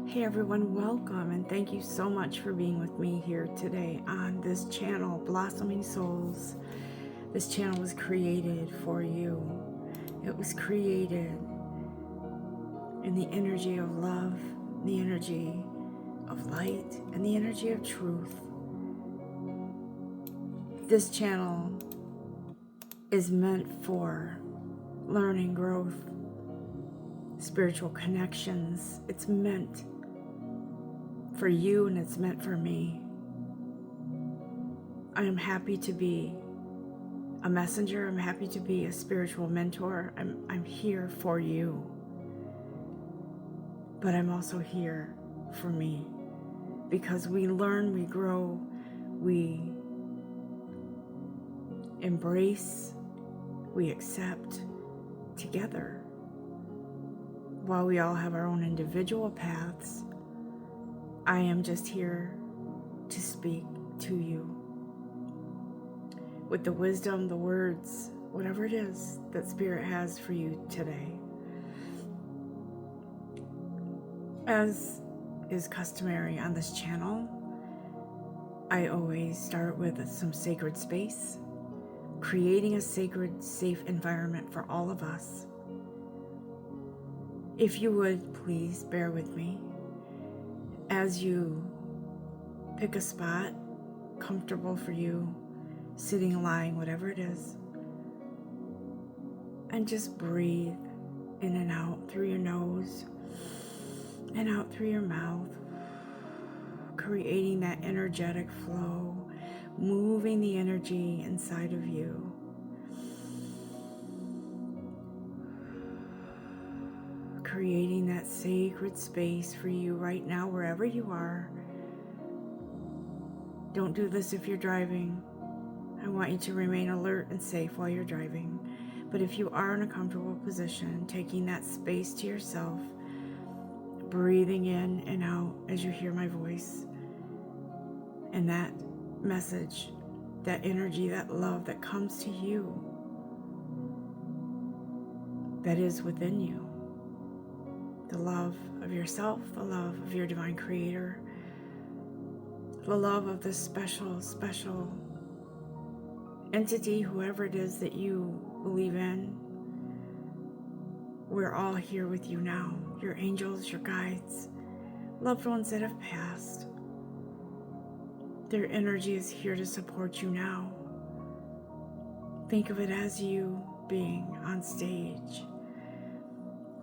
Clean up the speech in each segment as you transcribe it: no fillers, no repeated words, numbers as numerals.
Hey everyone, welcome and thank you so much for being with me here today on this channel, Blossoming Souls. This channel was created for you. It was created in the energy of love, the energy of light, and the energy of truth. This channel is meant for learning, growth, spiritual connections. It's meant for you and it's meant for me. I am happy to be a messenger. I'm happy to be a spiritual mentor. I'm here for you. But I'm also here for me because we learn, we grow, we embrace, we accept together. While we all have our own individual paths, I am just here to speak to you with the wisdom, the words, whatever it is that Spirit has for you today. As is customary on this channel, I always start with some sacred space, creating a sacred, safe environment for all of us. If you would, please bear with me as you pick a spot comfortable for you, sitting, lying, whatever it is, and just breathe in and out through your nose and out through your mouth, creating that energetic flow, moving the energy inside of you. Creating that sacred space for you right now, wherever you are. Don't do this if you're driving. I want you to remain alert and safe while you're driving. But if you are in a comfortable position, taking that space to yourself, breathing in and out as you hear my voice, and that message, that energy, that love that comes to you, that is within you. The love of yourself, the love of your divine creator, the love of this special, special entity, whoever it is that you believe in. We're all here with you now. Your angels, your guides, loved ones that have passed. Their energy is here to support you now. Think of it as you being on stage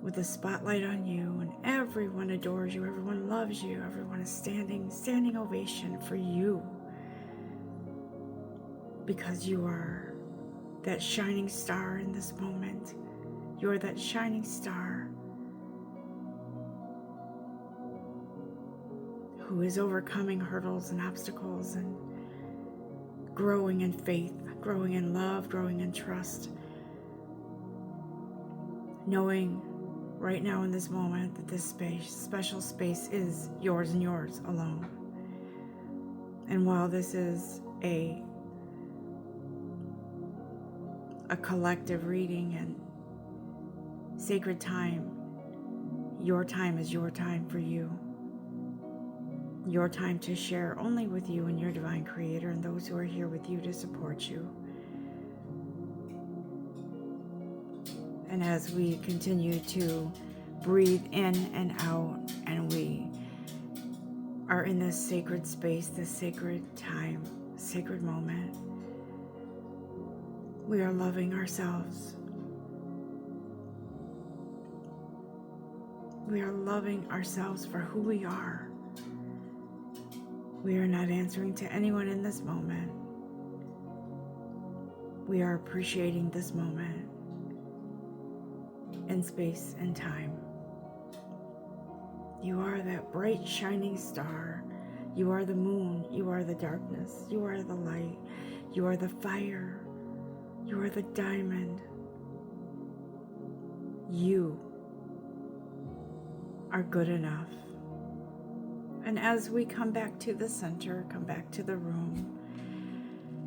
with a spotlight on you, and everyone adores you, everyone loves you, everyone is standing ovation for you, because you are that shining star in this moment. You are that shining star who is overcoming hurdles and obstacles and growing in faith, growing in love, growing in trust, knowing right now in this moment that this space, special space, is yours and yours alone. And while this is a collective reading and sacred time, your time is your time for you. Your time to share only with you and your divine creator and those who are here with you to support you. And as we continue to breathe in and out, and we are in this sacred space, this sacred time, sacred moment, we are loving ourselves. We are loving ourselves for who we are. We are not answering to anyone in this moment. We are appreciating this moment in space and time. You are that bright shining star. You are the moon. You are the darkness. You are the light. You are the fire. You are the diamond. You are good enough. And as we come back to the center, come back to the room,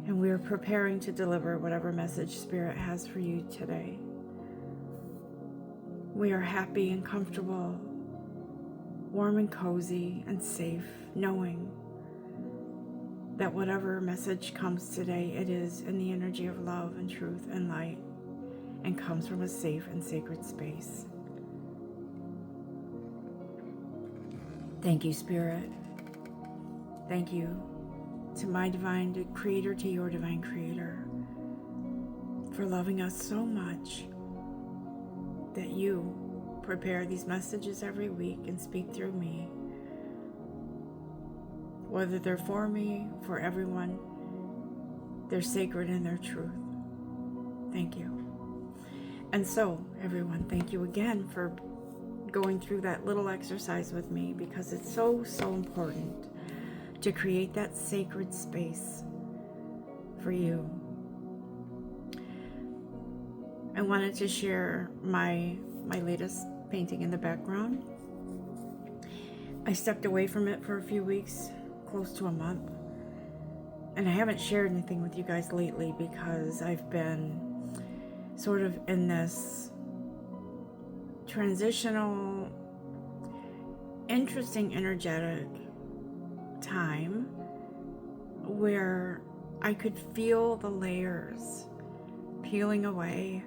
and we are preparing to deliver whatever message Spirit has for you today, we are happy and comfortable warm and cozy and safe, knowing that whatever message comes today, it is in the energy of love and truth and light, and comes from a safe and sacred space. Thank you, Spirit. Thank you to my divine creator, to your divine creator, for loving us so much that you prepare these messages every week and speak through me. Whether they're for me, for everyone, they're sacred in their truth. Thank you. And so, everyone, thank you again for going through that little exercise with me, because it's so, so important to create that sacred space for you. I wanted to share my latest painting in the background. I stepped away from it for a few weeks, close to a month, and I haven't shared anything with you guys lately because I've been sort of in this transitional, interesting, energetic time where I could feel the layers peeling away.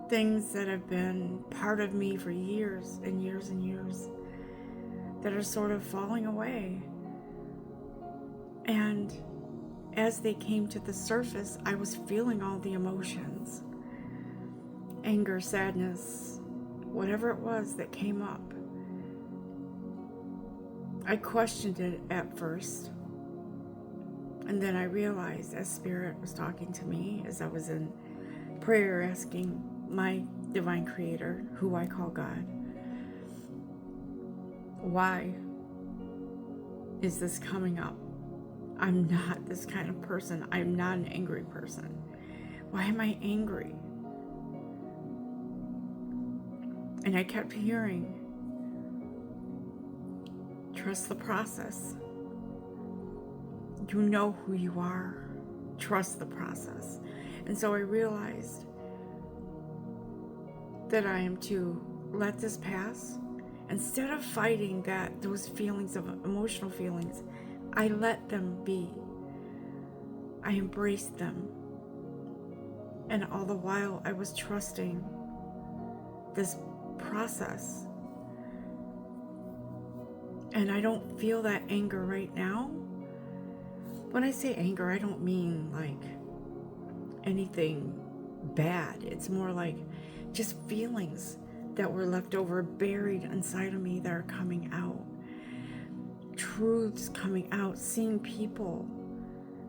Things that have been part of me for years and years and years that are sort of falling away. And as they came to the surface, I was feeling all the emotions. Anger, sadness, whatever it was that came up. I questioned it at first. And then I realized, as Spirit was talking to me, as I was in prayer asking my divine creator, who I call God, why is this coming up? I'm not this kind of person. I'm not an angry person. Why am I angry? And I kept hearing, trust the process. You know who you are. Trust the process. And so I realized that I am to let this pass. Instead of fighting those feelings of emotional feelings, I let them be. I embraced them. And all the while I was trusting this process. And I don't feel that anger right now. When I say anger, I don't mean like anything bad. It's more like just feelings that were left over, buried inside of me, that are coming out. Truths coming out, seeing people,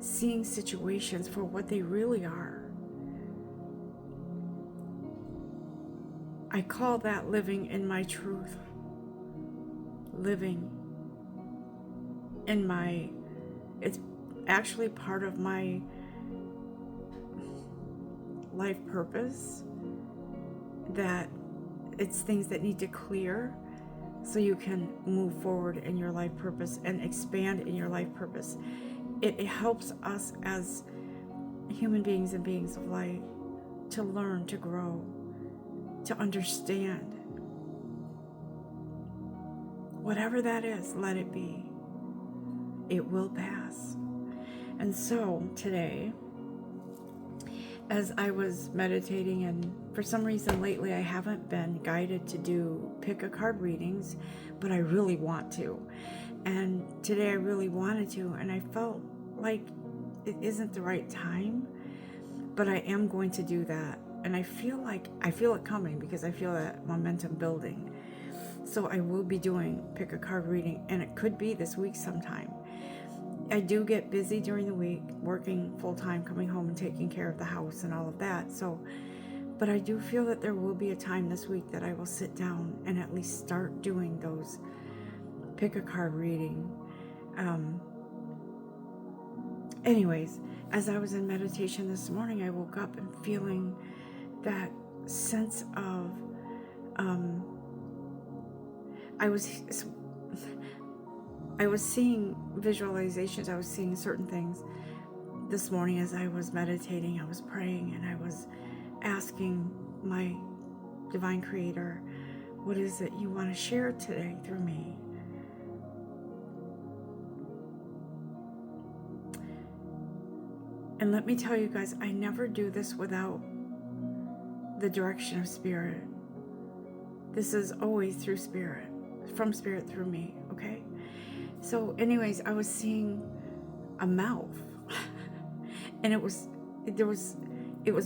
seeing situations for what they really are. I call that living in my truth. Living in my, it's actually part of my life purpose, that it's things that need to clear so you can move forward in your life purpose and expand in your life purpose. It helps us as human beings and beings of light to learn, to grow, to understand. Whatever that is, let it be. It will pass. And so today, as I was meditating, and for some reason lately I haven't been guided to do pick a card readings, but I really want to. And today I really wanted to, and I felt like it isn't the right time, but I am going to do that. And I feel it coming, because I feel that momentum building. So I will be doing pick a card reading, and it could be this week sometime. I do get busy during the week, working full-time, coming home and taking care of the house and all of that. So, but I do feel that there will be a time this week that I will sit down and at least start doing those pick a card reading. Anyways, as I was in meditation this morning, I woke up and feeling that sense of, I was seeing visualizations, I was seeing certain things this morning as I was meditating, I was praying, and I was asking my divine creator, what is it you want to share today through me? And let me tell you guys, I never do this without the direction of Spirit. This is always through Spirit, from Spirit through me, okay? So anyways, I was seeing a mouth and it was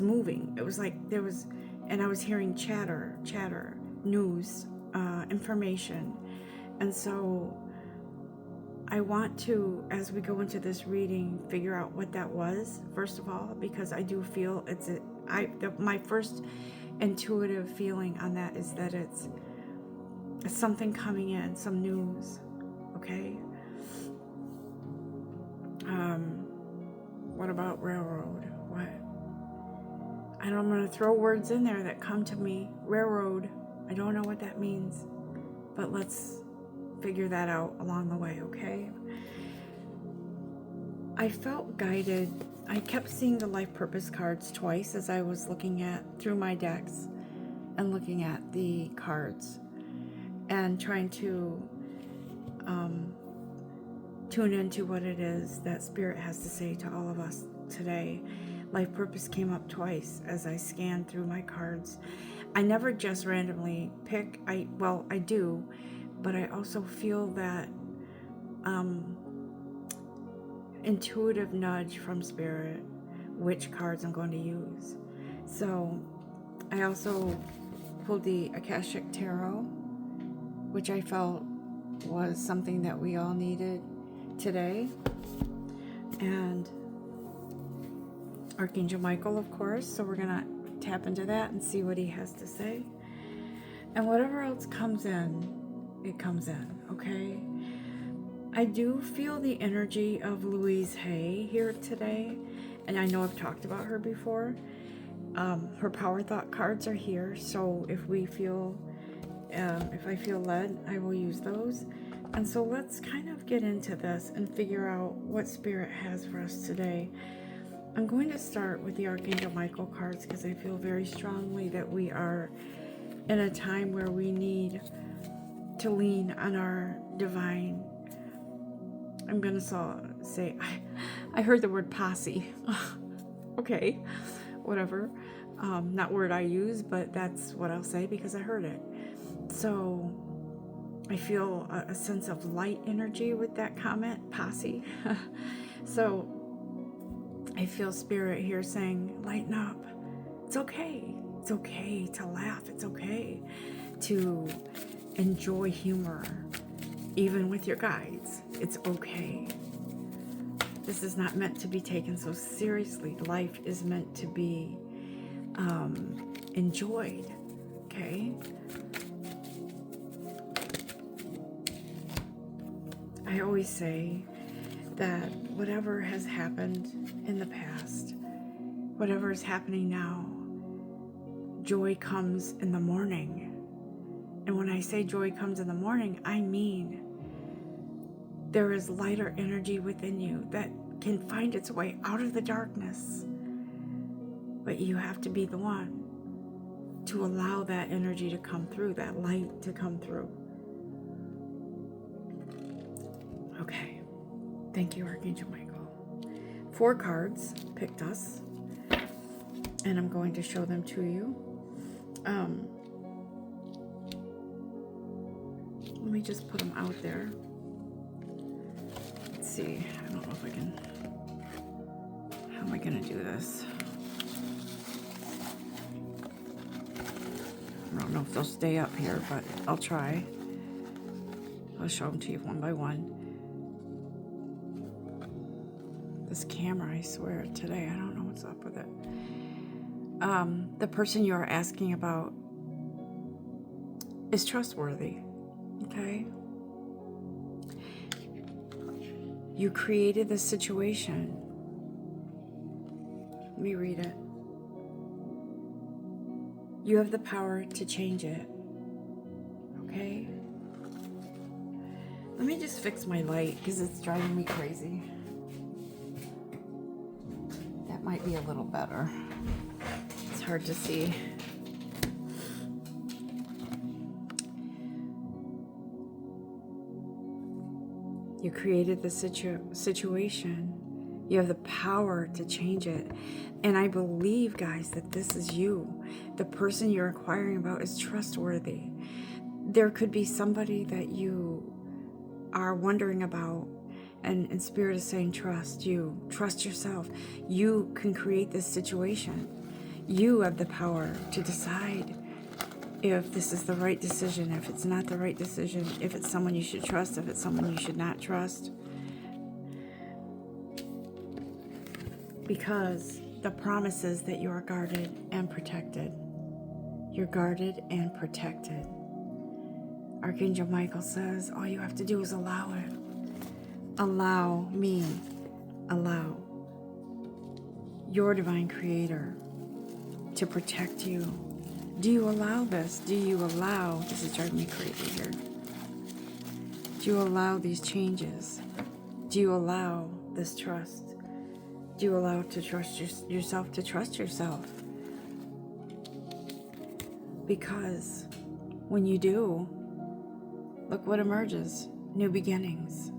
moving. It was like there was, and I was hearing chatter, news, information. And so I want to, as we go into this reading, figure out what that was, first of all, because I do feel my first intuitive feeling on that is that it's something coming in, some news, okay? What about railroad? What? And I'm going to throw words in there that come to me. Railroad, I don't know what that means, but let's figure that out along the way, okay? I felt guided. I kept seeing the life purpose cards twice as I was looking at through my decks and looking at the cards and trying to tune into what it is that Spirit has to say to all of us today. Life purpose came up twice as I scanned through my cards. I never just randomly pick. I do, but I also feel that intuitive nudge from Spirit which cards I'm going to use. So I also pulled the Akashic Tarot, which I felt was something that we all needed today, and Archangel Michael, of course. So we're gonna tap into that and see what he has to say, and whatever else comes in, it comes in, okay? I do feel the energy of Louise Hay here today, and I know I've talked about her before. Her Power Thought cards are here, so if I feel led, I will use those. And so let's kind of get into this and figure out what Spirit has for us today. I'm going to start with the Archangel Michael cards because I feel very strongly that we are in a time where we need to lean on our divine. I'm going to say, I heard the word posse. Okay, whatever. Not word I use, but that's what I'll say because I heard it. So I feel a sense of light energy with that comment, posse. So I feel Spirit here saying, lighten up. It's okay. It's okay to laugh. It's okay to enjoy humor, even with your guides. It's okay. This is not meant to be taken so seriously. Life is meant to be enjoyed, okay? I always say that whatever has happened in the past, whatever is happening now, joy comes in the morning. And when I say joy comes in the morning, I mean there is lighter energy within you that can find its way out of the darkness. But you have to be the one to allow that energy to come through, that light to come through. Okay. Thank you, Archangel Michael. 4 cards picked us, and I'm going to show them to you. Let me just put them out there. Let's see. I don't know if I can. How am I going to do this? I don't know if they'll stay up here, but I'll try. I'll show them to you one by one. This camera, I swear, today, I don't know what's up with it. The person you are asking about is trustworthy, okay? You created this situation. Let me read it. You have the power to change it, okay? Let me just fix my light because it's driving me crazy. That might be a little better. It's hard to see. You created the situation. You have the power to change it. And I believe, guys, that this is you. The person you're inquiring about is trustworthy. There could be somebody that you are wondering about, and Spirit is saying, trust you. Trust yourself. You can create this situation. You have the power to decide if this is the right decision, if it's not the right decision, if it's someone you should trust, if it's someone you should not trust. Because the promise is that you are guarded and protected. You're guarded and protected. Archangel Michael says, all you have to do is allow it. Allow me. Allow your divine creator to protect you. Do you allow this? Do you allow, this is driving me crazy here. Do you allow these changes? Do you allow this trust? Do you allow to trust yourself to trust yourself? Because when you do, look what emerges. New beginnings.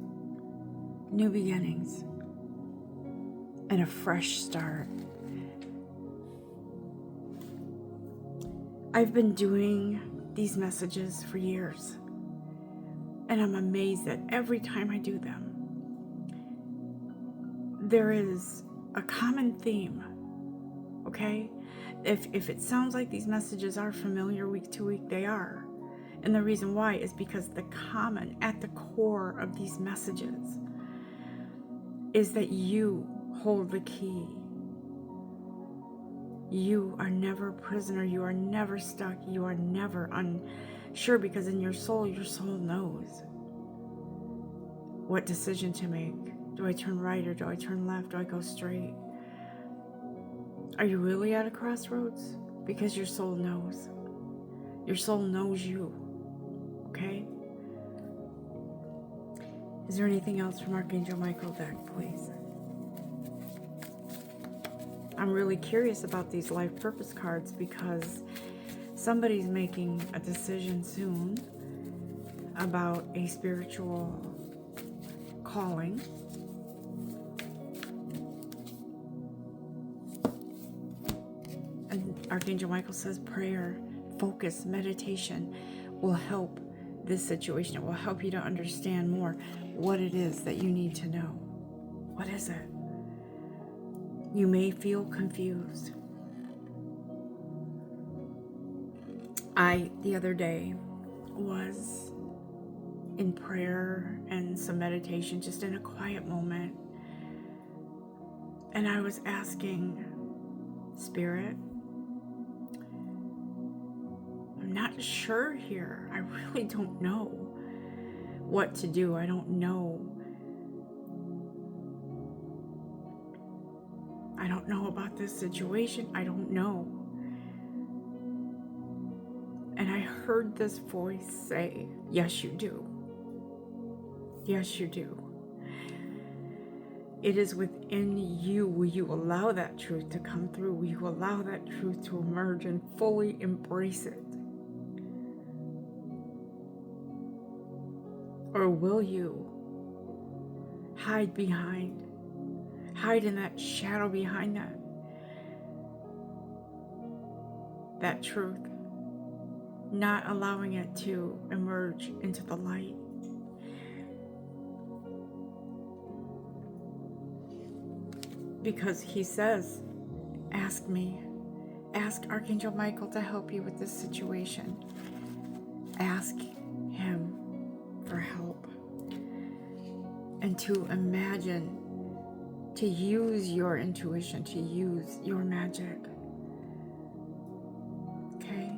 New beginnings. And a fresh start. I've been doing these messages for years, and I'm amazed that every time I do them, there is a common theme, okay? If it sounds like these messages are familiar week to week, they are. And the reason why is because the common, at the core of these messages, is that you hold the key. You are never a prisoner. You are never stuck. You are never unsure, because in your soul knows what decision to make. Do I turn right or do I turn left? Do I go straight? Are you really at a crossroads? Because your soul knows. Your soul knows you. Okay? Is there anything else from Archangel Michael deck, please? I'm really curious about these life purpose cards, because somebody's making a decision soon about a spiritual calling. And Archangel Michael says prayer, focus, meditation will help this situation. It will help you to understand more what it is that you need to know. What is it? You may feel confused. I, the other day, was in prayer and some meditation, just in a quiet moment. And I was asking Spirit, I'm not sure here. I really don't know what to do. I don't know. I don't know about this situation. I don't know. And I heard this voice say, yes, you do. Yes, you do. It is within you. Will you allow that truth to come through? Will you allow that truth to emerge and fully embrace it? Or will you hide in that shadow behind that truth, not allowing it to emerge into the light? Because he says, ask me. Ask Archangel Michael to help you with this situation. Ask him for help. And to imagine, to use your intuition, to use your magic. Okay?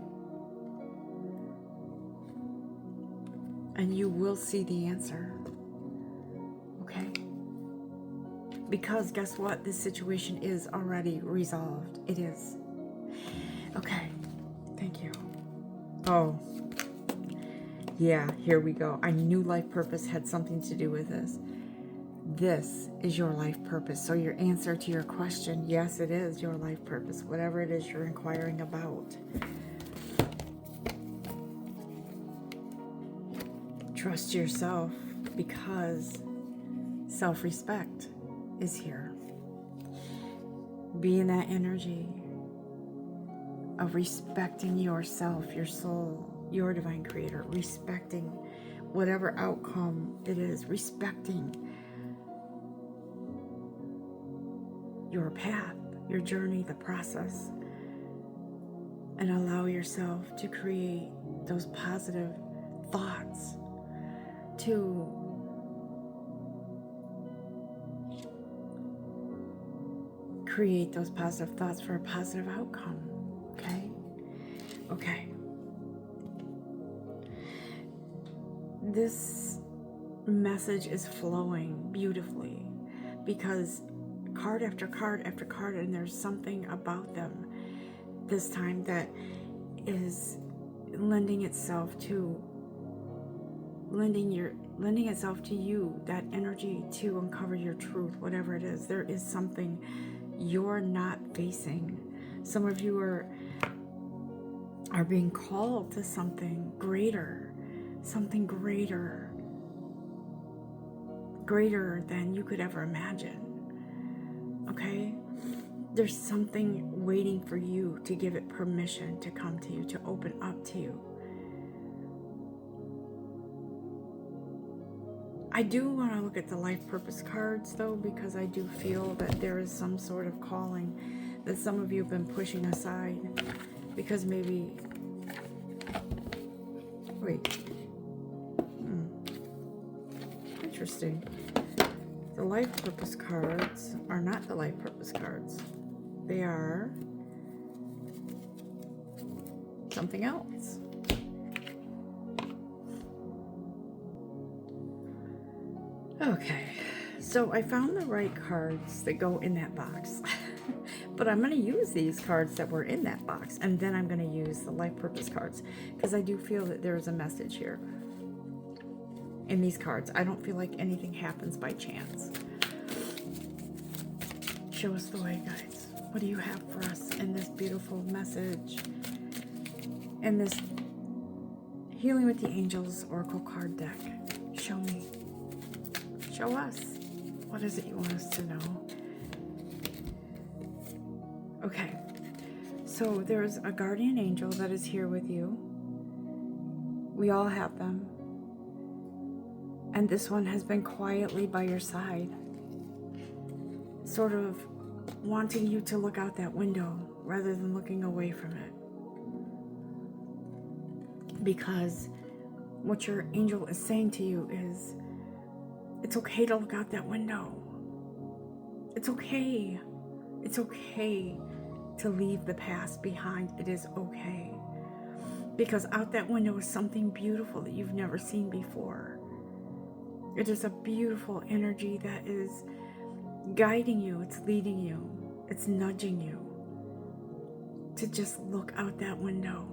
And you will see the answer. Okay? Because guess what? This situation is already resolved. It is. Okay. Thank you. Oh. Yeah, here we go. I knew life purpose had something to do with this. This is your life purpose. So your answer to your question, yes, it is your life purpose. Whatever it is you're inquiring about. Trust yourself, because Self-respect is here. Be in that energy of respecting yourself, your soul, your divine creator, respecting whatever outcome it is, respecting your path, your journey, the process, and allow yourself to create those positive thoughts, to create those positive thoughts for a positive outcome. Okay. This message is flowing beautifully because card after card after card, and there's something about them this time that is lending itself to you, that energy to uncover your truth, whatever it is. There is something you're not facing. Some of you are being called to something greater than you could ever imagine. Okay? There's something waiting for you to give it permission to come to you, to open up to you. I do want to look at the life purpose cards though, because I do feel that there is some sort of calling that some of you have been pushing aside because maybe, interesting. The life purpose cards are not the life purpose cards. They are something else. Okay, so I found the right cards that go in that box. But I'm going to use these cards that were in that box, and then I'm going to use the life purpose cards because I do feel that there's a message here in these cards. I don't feel like anything happens by chance. Show us the way, guys. What do you have for us in this beautiful message? In this Healing with the Angels Oracle card deck. Show me. Show us. What is it you want us to know? Okay. So there's a guardian angel that is here with you. We all have them. And this one has been quietly by your side, sort of wanting you to look out that window rather than looking away from it. Because what your angel is saying to you is, it's okay to look out that window. It's okay. It's okay to leave the past behind. It is okay. Because out that window is something beautiful that you've never seen before. It is a beautiful energy that is guiding you. It's leading you. It's nudging you to just look out that window.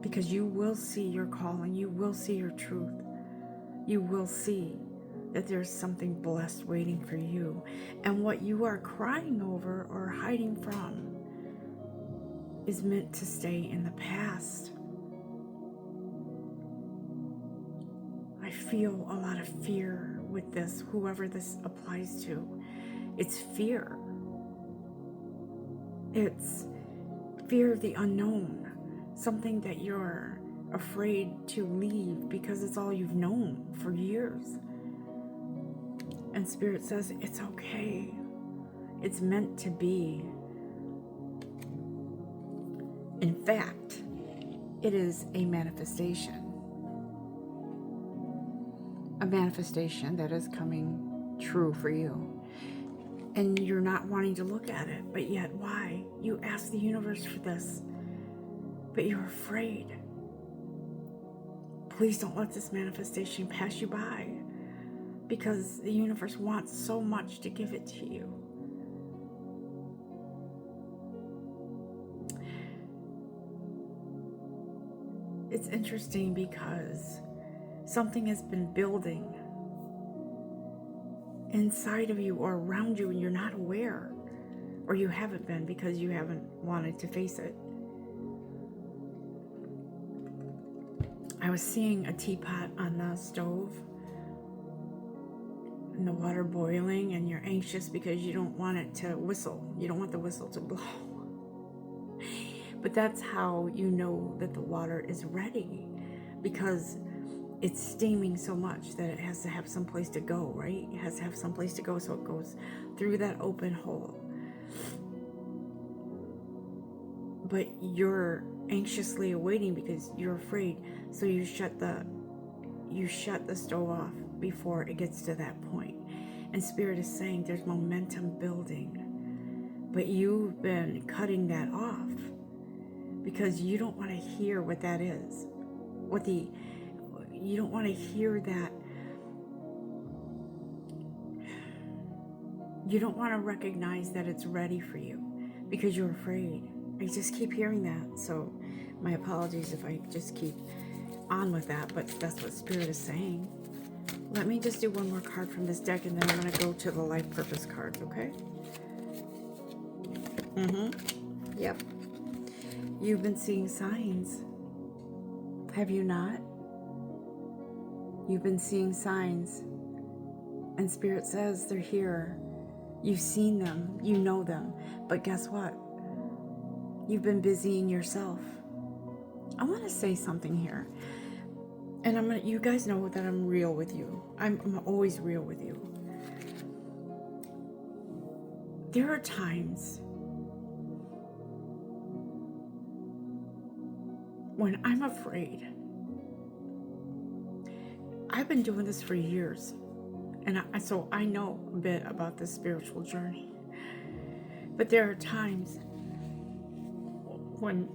Because you will see your calling. You will see your truth. You will see that there's something blessed waiting for you. And what you are crying over or hiding from is meant to stay in the past. I feel a lot of fear with this, whoever this applies to. It's fear. It's fear of the unknown. Something that you're afraid to leave because it's all you've known for years. And Spirit says, it's okay. It's meant to be. In fact, it is a manifestation. A manifestation that is coming true for you. And you're not wanting to look at it, but yet why? You asked the universe for this, but you're afraid. Please don't let this manifestation pass you by, because the universe wants so much to give it to you. It's interesting because something has been building inside of you or around you and you're not aware, or you haven't been because you haven't wanted to face it. I was seeing a teapot on the stove, and the water boiling, and you're anxious because you don't want it to whistle. You don't want the whistle to blow. But that's how you know that the water is ready, because it's steaming so much that it has to have some place to go, right? It has to have some place to go, so it goes through that open hole. But you're anxiously awaiting because you're afraid, so you shut the stove off before it gets to that point. And Spirit is saying there's momentum building, but you've been cutting that off because you don't want to hear what that is. You don't want to hear that. You don't want to recognize that it's ready for you because you're afraid. I just keep hearing that. So my apologies if I just keep on with that, but that's what Spirit is saying. Let me just do one more card from this deck, and then I'm going to go to the life purpose cards, okay? Yep. You've been seeing signs. Have you not? You've been seeing signs. And Spirit says they're here. You've seen them. You know them. But guess what? You've been busying yourself. I want to say something here. And you guys know that I'm real with you. I'm always real with you. There are times when I'm afraid. I've been doing this for years, and so I know a bit about this spiritual journey. But there are times when,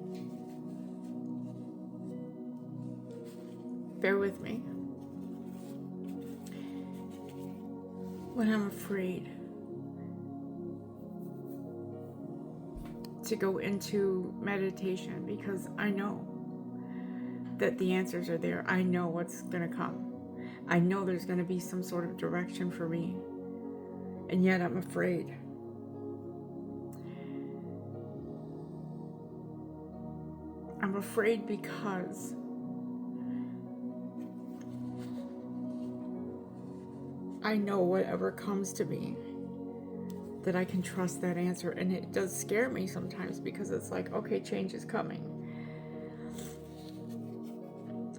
bear with me, when I'm afraid to go into meditation because I know that the answers are there. I know what's going to come. I know there's going to be some sort of direction for me. And yet I'm afraid. I'm afraid because I know whatever comes to me, that I can trust that answer. And it does scare me sometimes because it's like, okay, change is coming.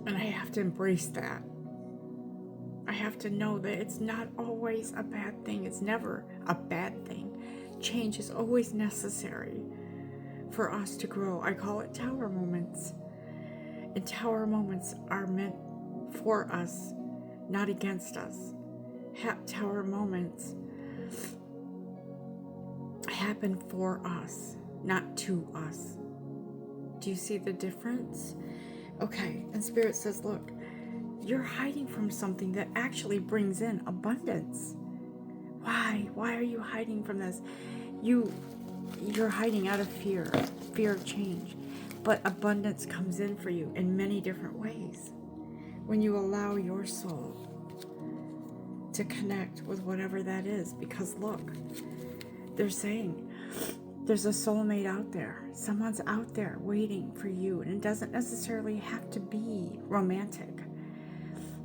And I have to embrace that. I have to know that it's not always a bad thing. It's never a bad thing. Change is always necessary for us to grow. I call it tower moments. And tower moments are meant for us, not against us. Tower moments happen for us, not to us. Do you see the difference? Okay, and Spirit says, look, you're hiding from something that actually brings in abundance. Why? Why are you hiding from this? You're hiding out of fear of change. But abundance comes in for you in many different ways when you allow your soul to connect with whatever that is. Because look, they're saying there's a soulmate out there. Someone's out there waiting for you. And it doesn't necessarily have to be romantic.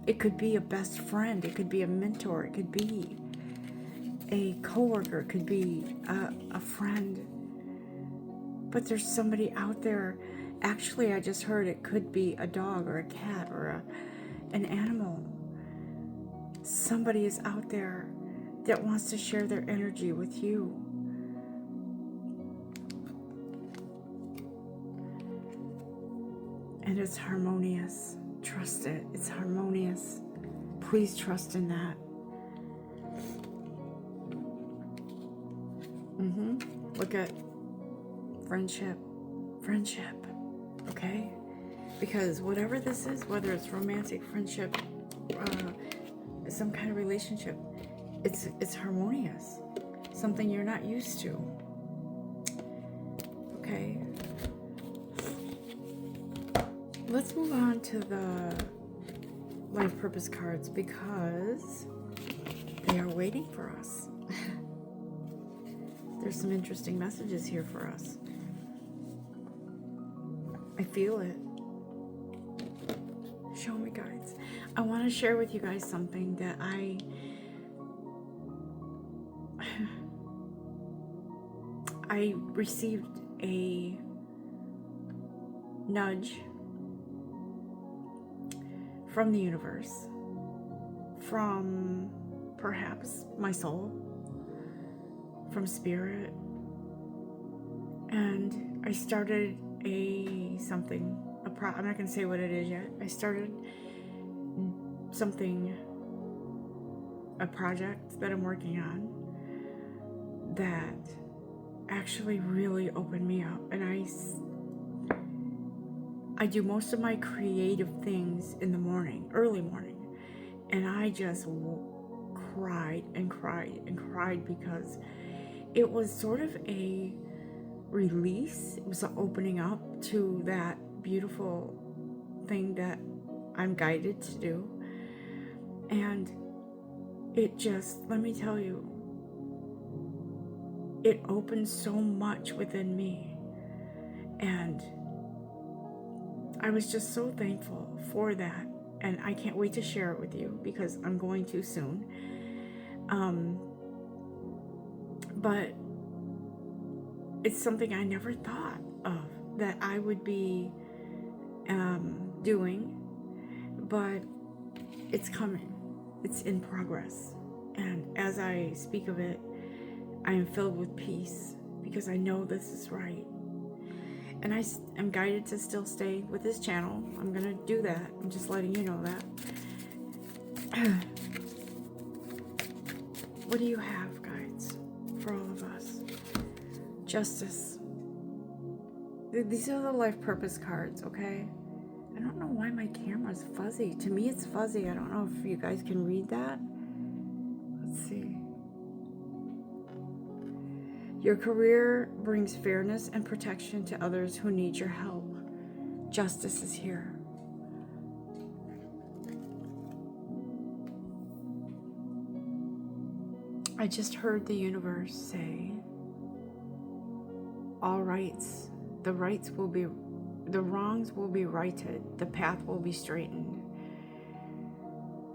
It could be a best friend. It could be a mentor. It could be a coworker. It could be a friend. But there's somebody out there. Actually, I just heard it could be a dog or a cat or an animal. Somebody is out there that wants to share their energy with you. And it's harmonious. Trust it. It's harmonious. Please trust in that. Look at friendship. Friendship. Okay? Because whatever this is, whether it's romantic, friendship, some kind of relationship, it's harmonious. Something you're not used to. Okay? Let's move on to the life purpose cards because they are waiting for us. There's some interesting messages here for us. I feel it. Show me, guides. I want to share with you guys something that I received a nudge from the universe, from perhaps my soul, from spirit, and I started I'm not going to say what it is yet. I started a project that I'm working on that actually really opened me up, and I do most of my creative things in the morning, early morning, and I just cried and cried and cried because it was sort of a release. It was an opening up to that beautiful thing that I'm guided to do. And it just, let me tell you, it opened so much within me. And I was just so thankful for that. And I can't wait to share it with you because I'm going to soon. But it's something I never thought of that I would be doing, but it's coming. It's in progress. And as I speak of it, I am filled with peace because I know this is right. And I am guided to still stay with this channel. I'm going to do that. I'm just letting you know that. What do you have, guides, for all of us? Justice. These are the life purpose cards, okay? I don't know why my camera's fuzzy. To me, it's fuzzy. I don't know if you guys can read that. Let's see. Your career brings fairness and protection to others who need your help. Justice is here. I just heard the universe say, all rights, the wrongs will be righted, the path will be straightened,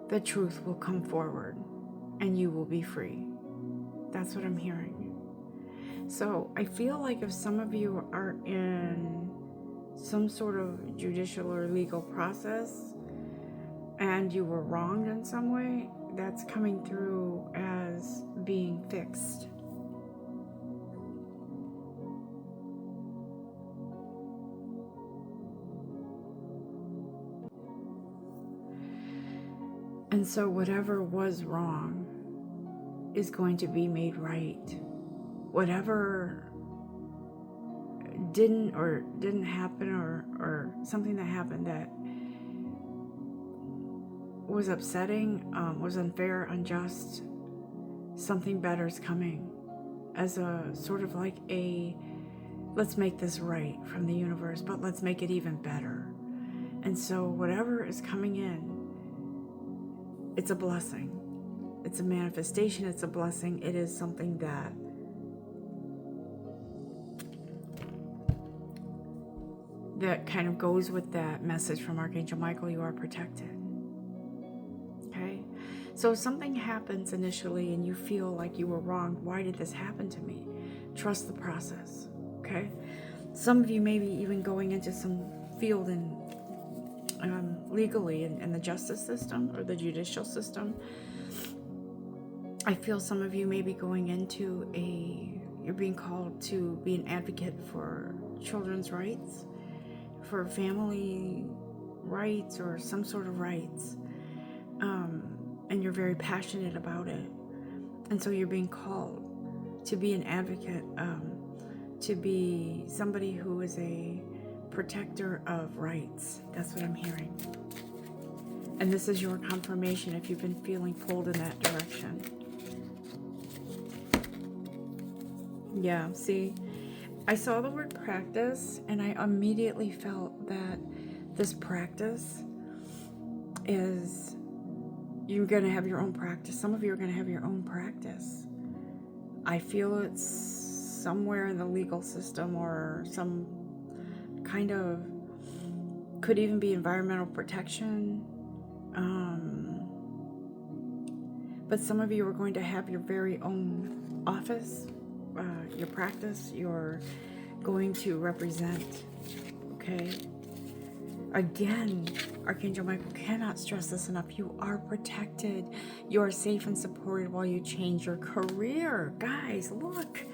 the truth will come forward, and you will be free. That's what I'm hearing. So I feel like if some of you are in some sort of judicial or legal process and you were wronged in some way, that's coming through as being fixed. And so whatever was wrong is going to be made right. Whatever didn't happen or something that happened that was upsetting, was unfair, unjust, something better is coming as a sort of like a, let's make this right from the universe, but let's make it even better. And so whatever is coming in, it's a blessing. It's a manifestation. It's a blessing. It is something that kind of goes with that message from Archangel Michael, you are protected. Okay? So if something happens initially and you feel like you were wronged, why did this happen to me? Trust the process. Okay? Some of you may be even going into some field in legally in the justice system or the judicial system. I feel some of you may be going into you're being called to be an advocate for children's rights, for family rights, or some sort of rights. And you're very passionate about it. And so you're being called to be an advocate, to be somebody who is a protector of rights. That's what I'm hearing. And this is your confirmation if you've been feeling pulled in that direction. Yeah, see, I saw the word practice and I immediately felt that this practice is, you're going to have your own practice. Some of you are going to have your own practice. I feel it's somewhere in the legal system or some kind of, could even be environmental protection. But some of you are going to have your very own office your practice, you're going to represent. Okay? Again, Archangel Michael cannot stress this enough. You are protected. You are safe and supported while you change your career. Guys, look.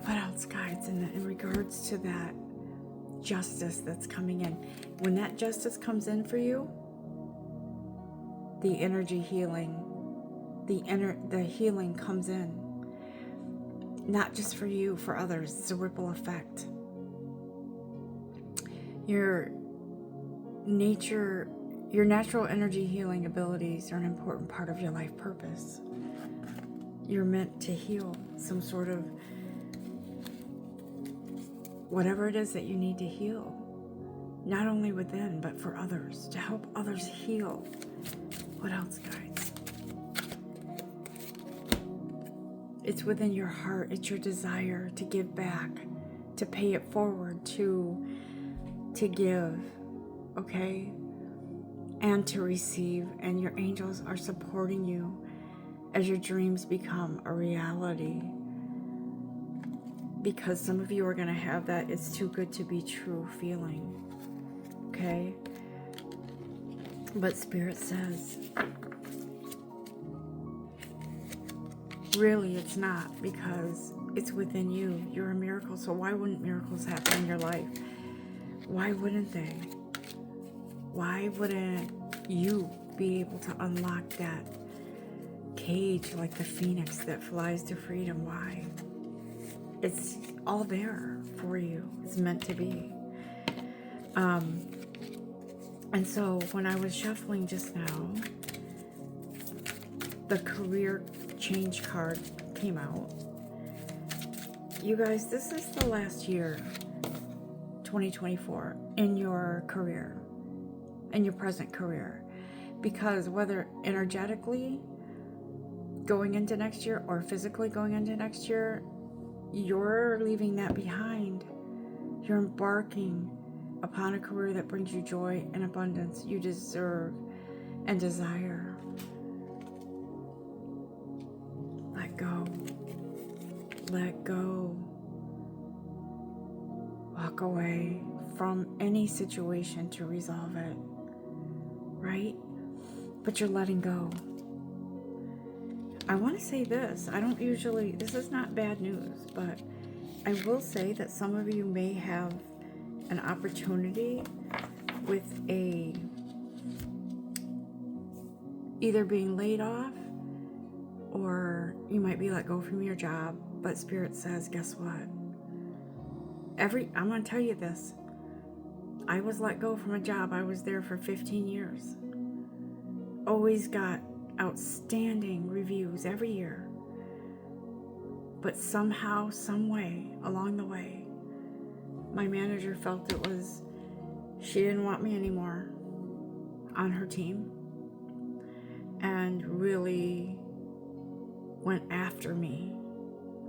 What else, guys, in regards to that justice that's coming in? When that justice comes in for you, the energy healing, the healing comes in. Not just for you, for others. It's a ripple effect. Your natural energy healing abilities are an important part of your life purpose. You're meant to heal some sort of whatever it is that you need to heal, not only within, but for others, to help others heal. What else, guys? It's within your heart. It's your desire to give back, to pay it forward, to give, okay? And to receive. And your angels are supporting you as your dreams become a reality. Because some of you are going to have that it's too good to be true feeling. Okay? But Spirit says, really it's not, because it's within you. You're a miracle. So why wouldn't miracles happen in your life? Why wouldn't they? Why wouldn't you be able to unlock that cage like the phoenix that flies to freedom? Why? It's all there for you. It's meant to be. And so when I was shuffling just now, the career change card came out. You guys, this is the last year, 2024, in your career, in your present career. Because whether energetically going into next year or physically going into next year, you're leaving that behind. You're embarking upon a career that brings you joy and abundance you deserve and desire. Let go. Let go. Walk away from any situation to resolve it. Right? But you're letting go. I want to say this. This is not bad news, but I will say that some of you may have an opportunity with either being laid off, or you might be let go from your job. But Spirit says, guess what? I'm going to tell you this. I was let go from a job. I was there for 15 years. Always got outstanding reviews every year. But somehow, some way, along the way, my manager felt she didn't want me anymore on her team, and really went after me.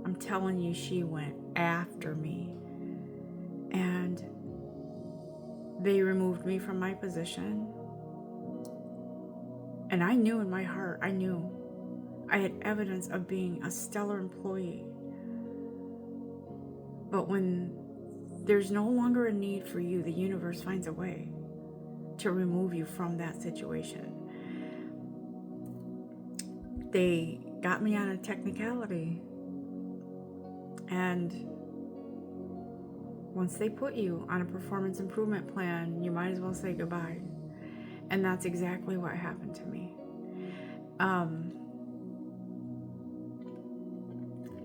I'm telling you, she went after me. And they removed me from my position. And I knew in my heart, I had evidence of being a stellar employee. But when there's no longer a need for you, the universe finds a way to remove you from that situation. They got me on a technicality. And once they put you on a performance improvement plan, you might as well say goodbye. And that's exactly what happened to me.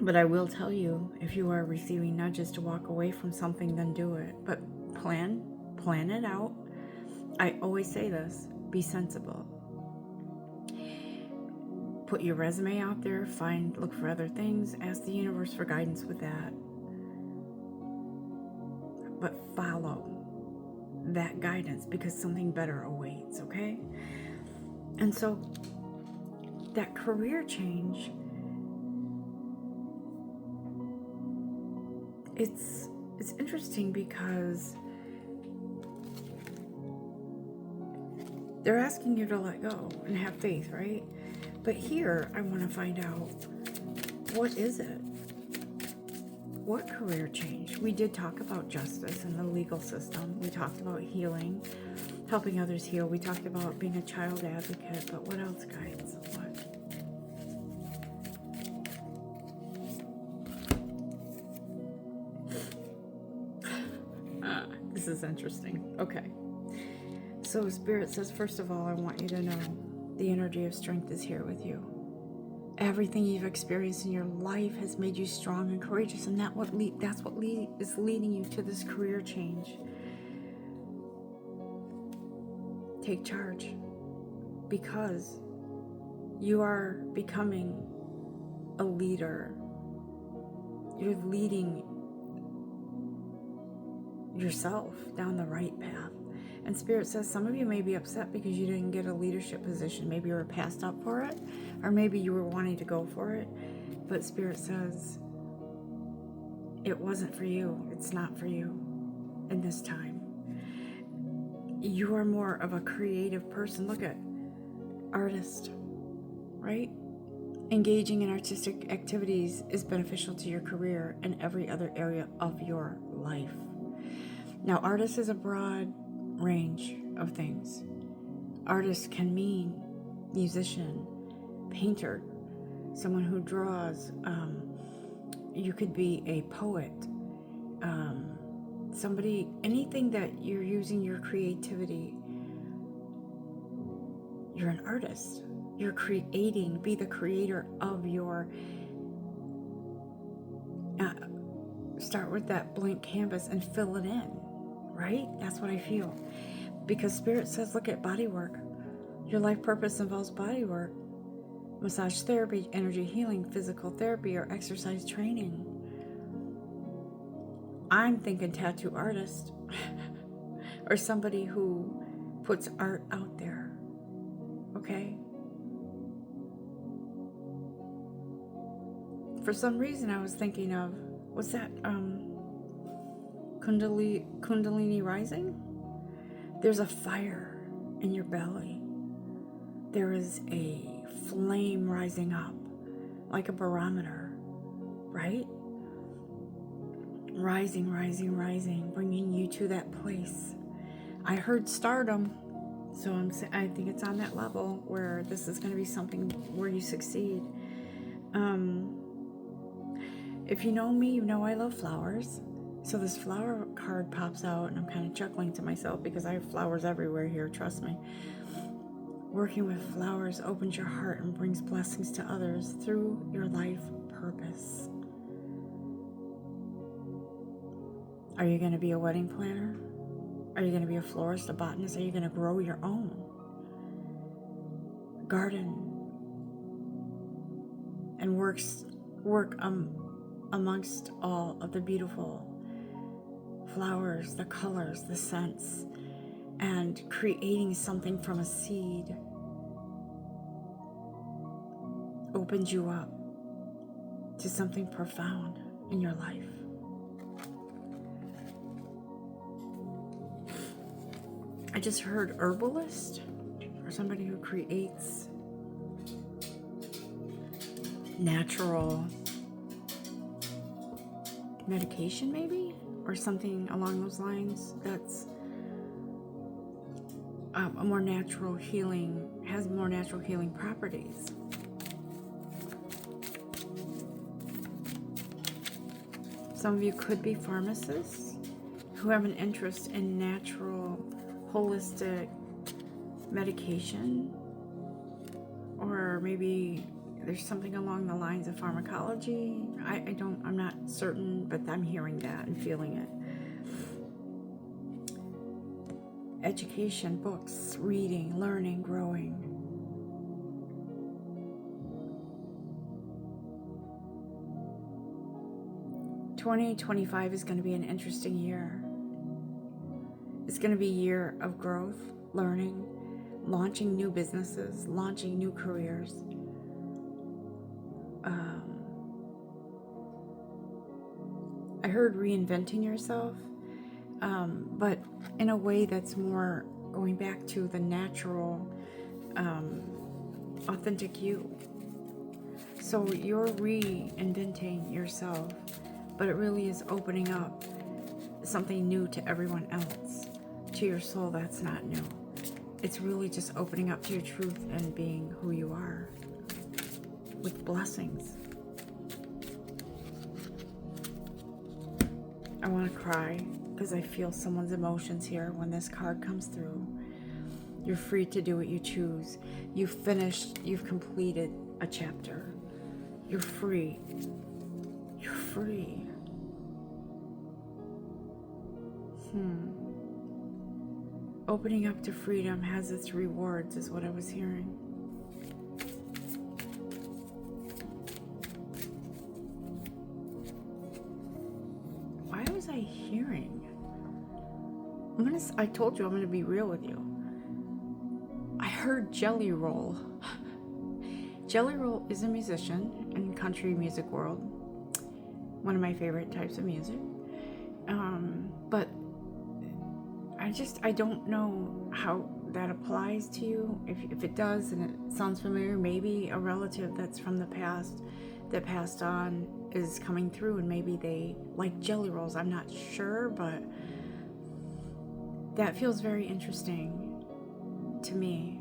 But I will tell you, if you are receiving nudges to walk away from something, then do it. But plan it out. I always say this, be sensible. Put your resume out there, look for other things, ask the universe for guidance with that. But follow that guidance, because something better awaits, okay? And so that career change, it's interesting because they're asking you to let go and have faith, right? But here I want to find out, What is it? What career change? We did talk about justice and the legal system. We talked about healing, helping others heal. We talked about being a child advocate, but what else, guys? What? This is interesting. Okay. So Spirit says, first of all, I want you to know the energy of strength is here with you. Everything you've experienced in your life has made you strong and courageous, and that's what is leading you to this career change. Take charge, because you are becoming a leader. You're leading yourself down the right path. And Spirit says some of you may be upset because you didn't get a leadership position. Maybe you were passed up for it, or maybe you were wanting to go for it. But Spirit says it wasn't for you. It's not for you in this time. You are more of a creative person. Look at artist, right? Engaging in artistic activities is beneficial to your career and every other area of your life. Now, artist is a broad range of things. Artist can mean musician, painter, someone who draws. You could be a poet, somebody, anything that you're using your creativity. You're an artist. You're creating. Be the creator of your. Start with that blank canvas and fill it in. Right? That's what I feel. Because Spirit says, look at body work. Your life purpose involves body work, massage therapy, energy healing, physical therapy, or exercise training. I'm thinking tattoo artist or somebody who puts art out there. Okay? For some reason, I was thinking of, what's that? Kundalini rising? There's a fire in your belly. There is a flame rising up, like a barometer, right? Rising, rising, rising, bringing you to that place. I heard stardom, so I think it's on that level where this is going to be something where you succeed. If you know me, you know I love flowers. So this flower card pops out, and I'm kind of chuckling to myself because I have flowers everywhere here, trust me. Working with flowers opens your heart and brings blessings to others through your life purpose. Are you going to be a wedding planner? Are you going to be a florist, a botanist? Are you going to grow your own garden and work amongst all of the beautiful flowers, the colors, the scents, and creating something from a seed opens you up to something profound in your life. I just heard herbalist, or somebody who creates natural medication, maybe, or something along those lines. That's a more natural healing, has more natural healing properties. Some of you could be pharmacists who have an interest in natural, holistic medication, or maybe there's something along the lines of pharmacology. I'm not certain, but I'm hearing that and feeling it. Education, books, reading, learning, growing. "2025 is going to be an interesting year. It's going to be a year of growth, learning, launching new businesses, launching new careers. I heard reinventing yourself, but in a way that's more going back to the natural, authentic you. So you're reinventing yourself, but it really is opening up something new to everyone else. To your soul, that's not new. It's really just opening up to your truth and being who you are with blessings. I want to cry because I feel someone's emotions here when this card comes through. You're free to do what you choose. You've finished, you've completed a chapter. You're free. You're free. Opening up to freedom has its rewards, is what I was hearing. Why was I hearing? I told you I'm gonna be real with you. I heard Jelly Roll. Jelly Roll is a musician in country music world. One of my favorite types of music. But I don't know how that applies to you. If it does and it sounds familiar, maybe a relative that's from the past that passed on is coming through and maybe they like jelly rolls. I'm not sure, but that feels very interesting to me.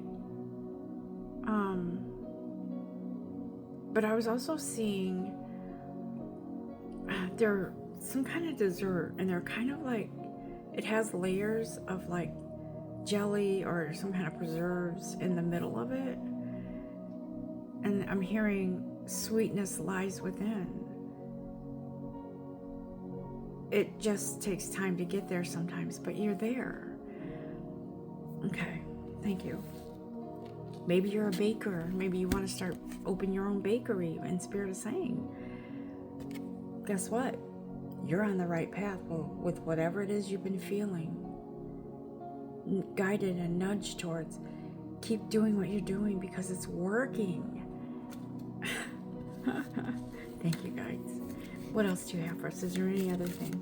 But I was also seeing they're some kind of dessert, and they're kind of like, it has layers of like jelly or some kind of preserves in the middle of it. And I'm hearing sweetness lies within. It just takes time to get there sometimes, but you're there. Okay, thank you. Maybe you're a baker. Maybe you want to open your own bakery in Spirit is saying. Guess what? You're on the right path with whatever it is you've been feeling. Guided and nudged towards. Keep doing what you're doing because it's working. Thank you, guys. What else do you have for us? Is there any other thing?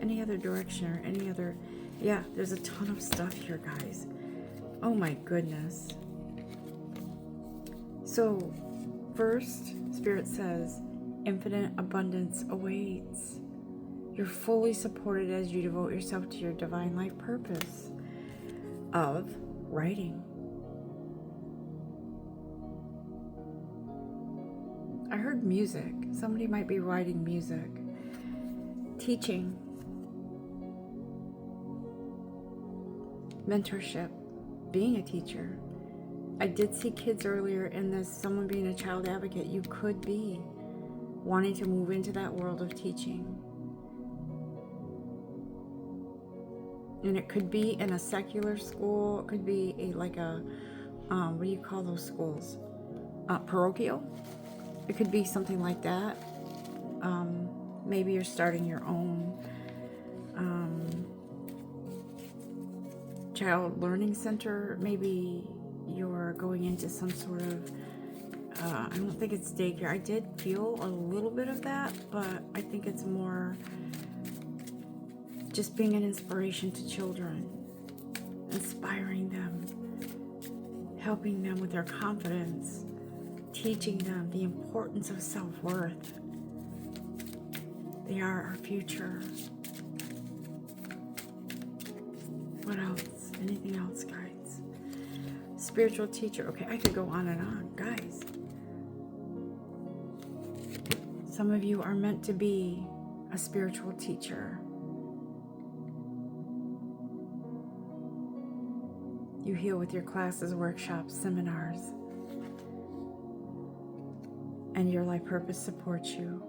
Any other direction or any other... Yeah, there's a ton of stuff here, guys. Oh my goodness. So, first, Spirit says, infinite abundance awaits. You're fully supported as you devote yourself to your divine life purpose of writing. I heard music. Somebody might be writing music. Teaching. Mentorship. Being a teacher. I did see kids earlier in this, someone being a child advocate. You could be wanting to move into that world of teaching. And it could be in a secular school. It could be what do you call those schools? Parochial? It could be something like that. Maybe you're starting your own child learning center. Maybe you're going into some sort of, I don't think it's daycare. I did feel a little bit of that, but I think it's more just being an inspiration to children, inspiring them, helping them with their confidence, teaching them the importance of self-worth. They are our future. What else? Anything else, guys? Spiritual teacher. Okay, I could go on and on, guys. Some of you are meant to be a spiritual teacher. You heal with your classes, workshops, seminars. And your life purpose supports you.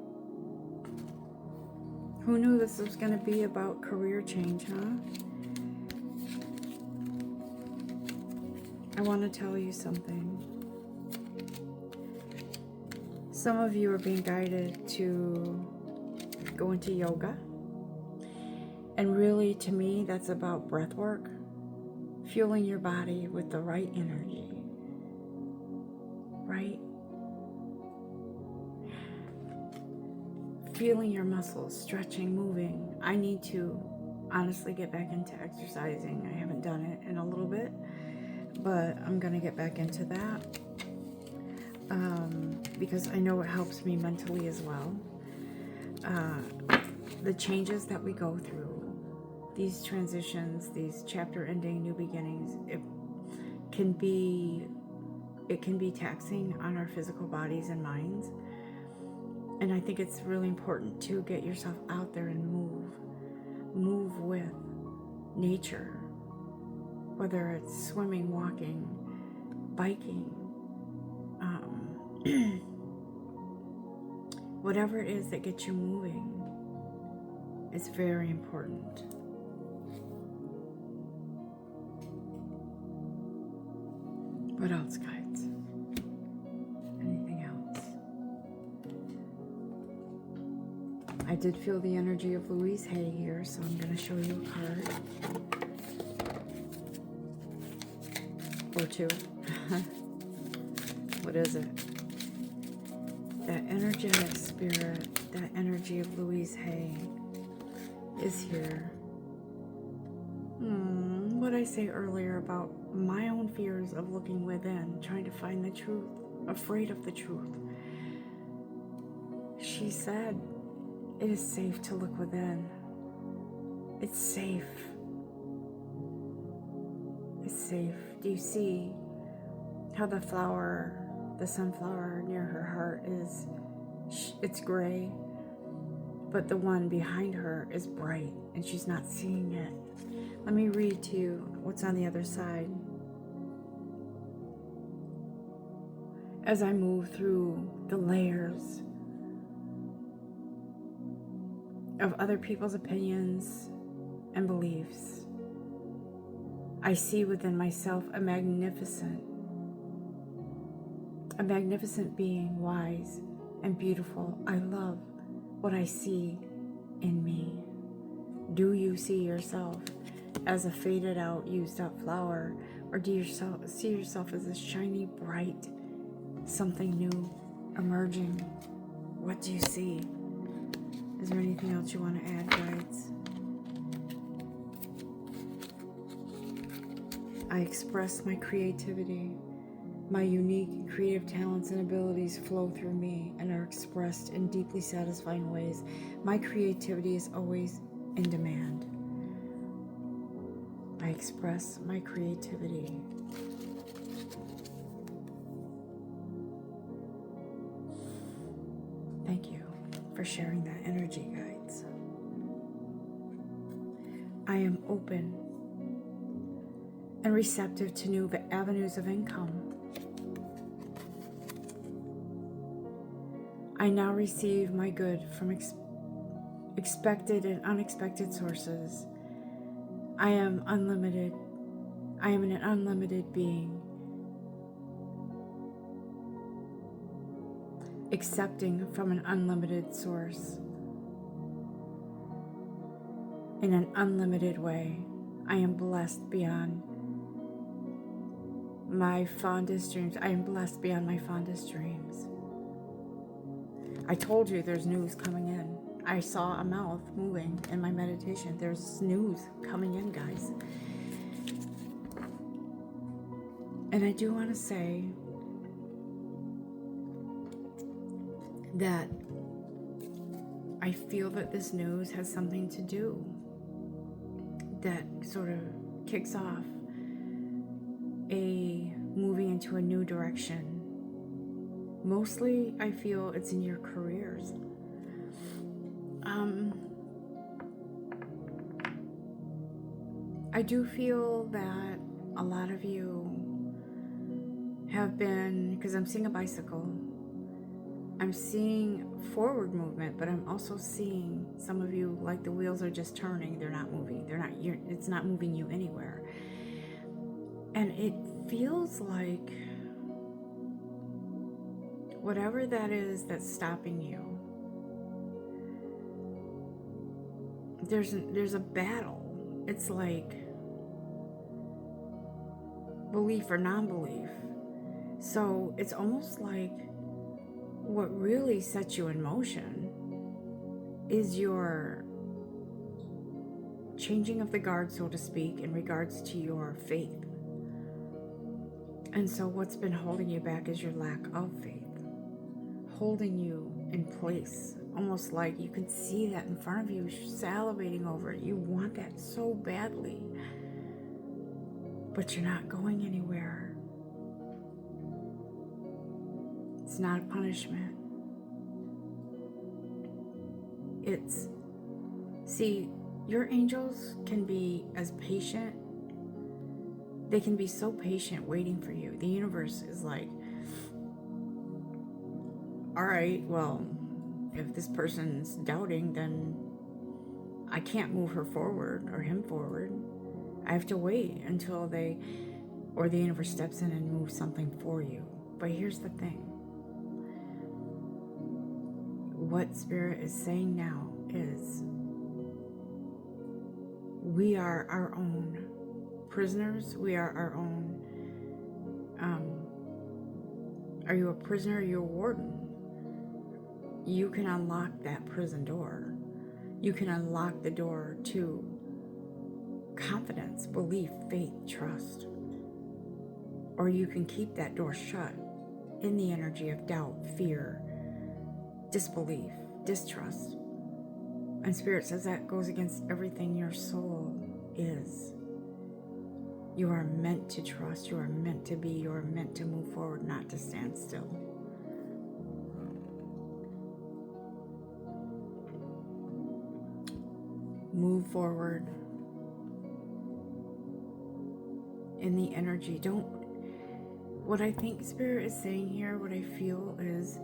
Who knew this was going to be about career change, huh? I want to tell you something. Some of you are being guided to go into yoga. And really, to me, that's about breath work. Fueling your body with the right energy. Right? Feeling your muscles, stretching, moving. I need to honestly get back into exercising. I haven't done it in a little bit, but I'm going to get back into that. because I know it helps me mentally as well. The changes that we go through, these transitions, these chapter ending, new beginnings, it can be taxing on our physical bodies and minds. And I think it's really important to get yourself out there and move with nature, whether it's swimming, walking, biking, whatever it is that gets you moving. It's very important. What else, guides? Anything else? I did feel the energy of Louise Hay here, so I'm going to show you a card. Or two. What is it? That energetic spirit, that energy of Louise Hay is here. What I say earlier about my own fears of looking within, trying to find the truth, afraid of the truth. She said, it is safe to look within. It's safe. It's safe. Do you see how the flower, the sunflower near her heart is, it's gray, but the one behind her is bright and she's not seeing it. Let me read to you what's on the other side. As I move through the layers of other people's opinions and beliefs, I see within myself a magnificent being, wise and beautiful. I love what I see in me. Do you see yourself as a faded out, used up flower, or do you see yourself as a shiny, bright, something new emerging? What do you see? Is there anything else you want to add, guides? I express my creativity. My unique creative talents and abilities flow through me and are expressed in deeply satisfying ways. My creativity is always in demand. I express my creativity. Thank you for sharing that energy, guides. I am open and receptive to new avenues of income. I now receive my good from expected and unexpected sources. I am unlimited. I am an unlimited being. Accepting from an unlimited source. In an unlimited way. I am blessed beyond my fondest dreams. I am blessed beyond my fondest dreams. I told you there's news coming in. I saw a mouth moving in my meditation. There's news coming in, guys. And I do want to say that I feel that this news has something to do that sort of kicks off a moving into a new direction. Mostly, I feel it's in your careers. I do feel that a lot of you have been, because I'm seeing a bicycle, I'm seeing forward movement, but I'm also seeing some of you, like the wheels are just turning, they're not moving, it's not moving you anywhere. And it feels like whatever that is that's stopping you, there's a battle. It's like belief or non-belief. So it's almost like what really sets you in motion is your changing of the guard, so to speak, in regards to your faith. And so what's been holding you back is your lack of faith, holding you in place, almost like you can see that in front of you, salivating over it. You want that so badly, but you're not going anywhere. It's not a punishment. See, your angels can be as patient. They can be so patient waiting for you. The universe is like, all right, well, if this person's doubting, then I can't move her forward or him forward. I have to wait until the universe steps in and moves something for you. But here's the thing. What Spirit is saying now is we are our own prisoners. We are our own. Are you a prisoner? Are you a warden? You can unlock that prison door. You can unlock the door to confidence, belief, faith, trust. Or you can keep that door shut in the energy of doubt, fear, disbelief, distrust. And Spirit says that goes against everything your soul is. You are meant to trust. You are meant to be. You are meant to move forward, not to stand still. Move forward in the energy. What I think Spirit is saying here, what I feel is,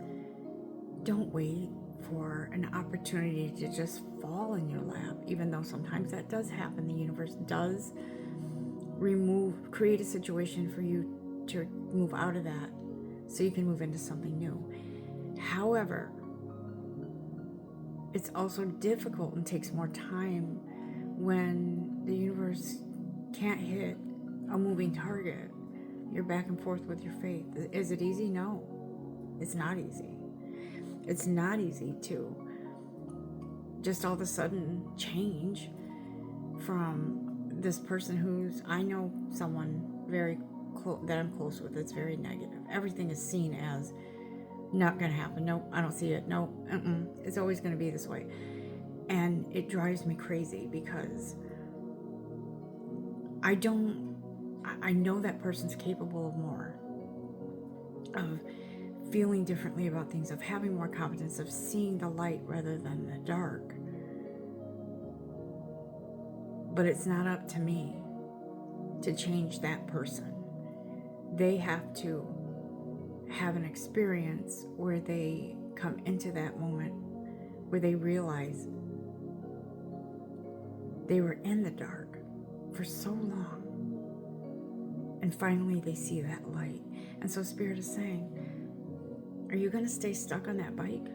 don't wait for an opportunity to just fall in your lap, even though sometimes that does happen. The universe does create a situation for you to move out of that so you can move into something new. However, it's also difficult and takes more time when the universe can't hit a moving target. You're back and forth with your faith. Is it easy? No, it's not easy. It's not easy to just all of a sudden change from this person I know someone very close that I'm close with that's very negative. Everything is seen as not going to happen. Nope, I don't see it. Nope, it's always going to be this way. And it drives me crazy because I know that person's capable of more, of feeling differently about things, of having more confidence, of seeing the light rather than the dark. But it's not up to me to change that person. They have to have an experience where they come into that moment where they realize they were in the dark for so long, and finally they see that light. And so Spirit is saying, are you going to stay stuck on that bike,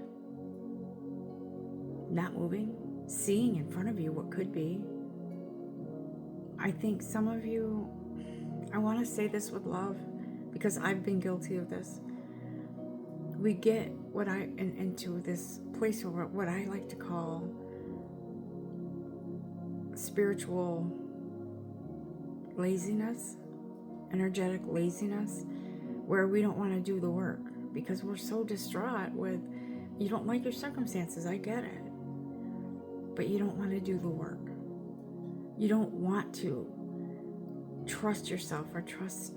not moving, seeing in front of you what could be? I think some of you, I want to say this with love because I've been guilty of this. We get into this place where what I like to call spiritual laziness, energetic laziness, where we don't want to do the work because we're so distraught with, you don't like your circumstances, I get it, but you don't want to do the work. You don't want to trust yourself or trust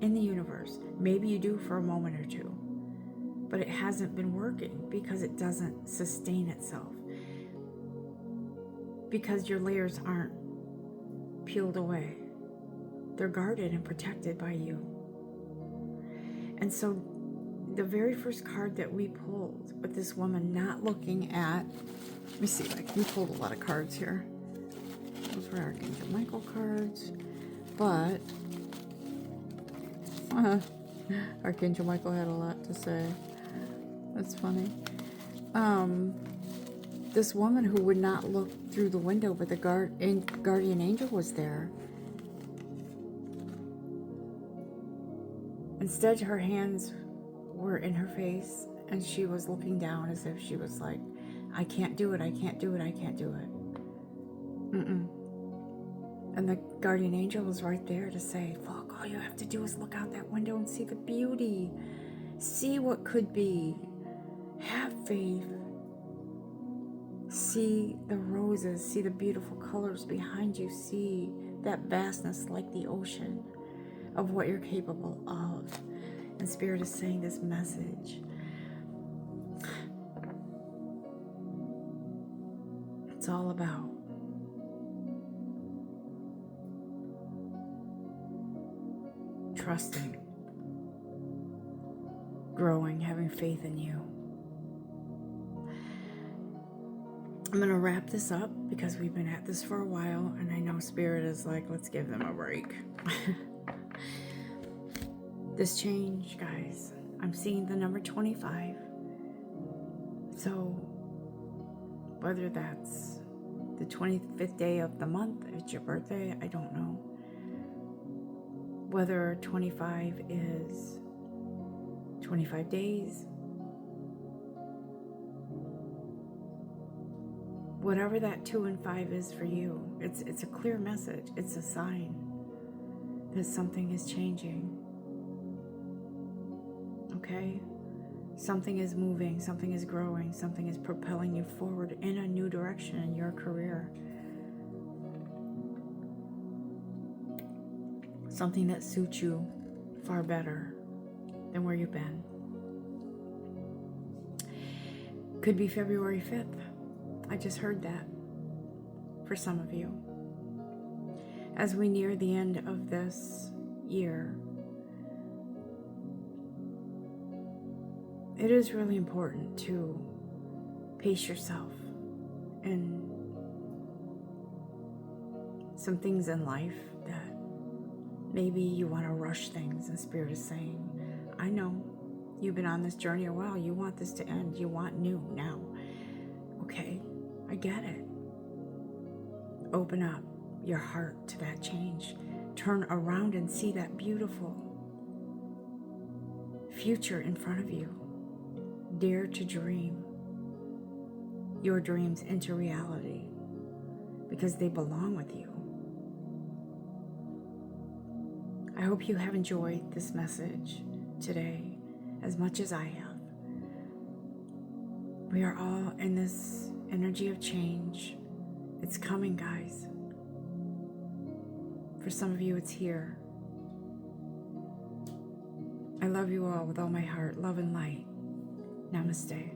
in the universe. Maybe you do for a moment or two, but it hasn't been working because it doesn't sustain itself, because your layers aren't peeled away. They're guarded and protected by you. And so the very first card that we pulled with this woman not looking at, let me see, we pulled a lot of cards here. Those were Archangel Michael cards, but Archangel Michael had a lot to say. That's funny. This woman who would not look through the window, but the guardian angel was there. Instead, her hands were in her face, and she was looking down as if she was like, I can't do it, I can't do it, I can't do it. And the guardian angel is right there to say, look, all you have to do is look out that window and see the beauty. See what could be. Have faith. See the roses. See the beautiful colors behind you. See that vastness like the ocean of what you're capable of. And Spirit is saying this message. It's all about trusting, growing, having faith in you. I'm going to wrap this up because we've been at this for a while, and I know Spirit is like, let's give them a break. This change, guys, I'm seeing the number 25. So whether that's the 25th day of the month, it's your birthday, I don't know. Whether 25 is 25 days, whatever that 2 and 5 is for you, it's a clear message. It's a sign that something is changing. Okay? Something is moving, something is growing, something is propelling you forward in a new direction in your career. Something that suits you far better than where you've been. Could be February 5th. I just heard that for some of you. As we near the end of this year, it is really important to pace yourself in some things in life that maybe you want to rush things, and Spirit is saying, I know you've been on this journey a while. You want this to end. You want new now. Okay, I get it. Open up your heart to that change. Turn around and see that beautiful future in front of you. Dare to dream your dreams into reality because they belong with you. I hope you have enjoyed this message today as much as I have. We are all in this energy of change. It's coming, guys. For some of you, it's here. I love you all with all my heart, love and light. Namaste.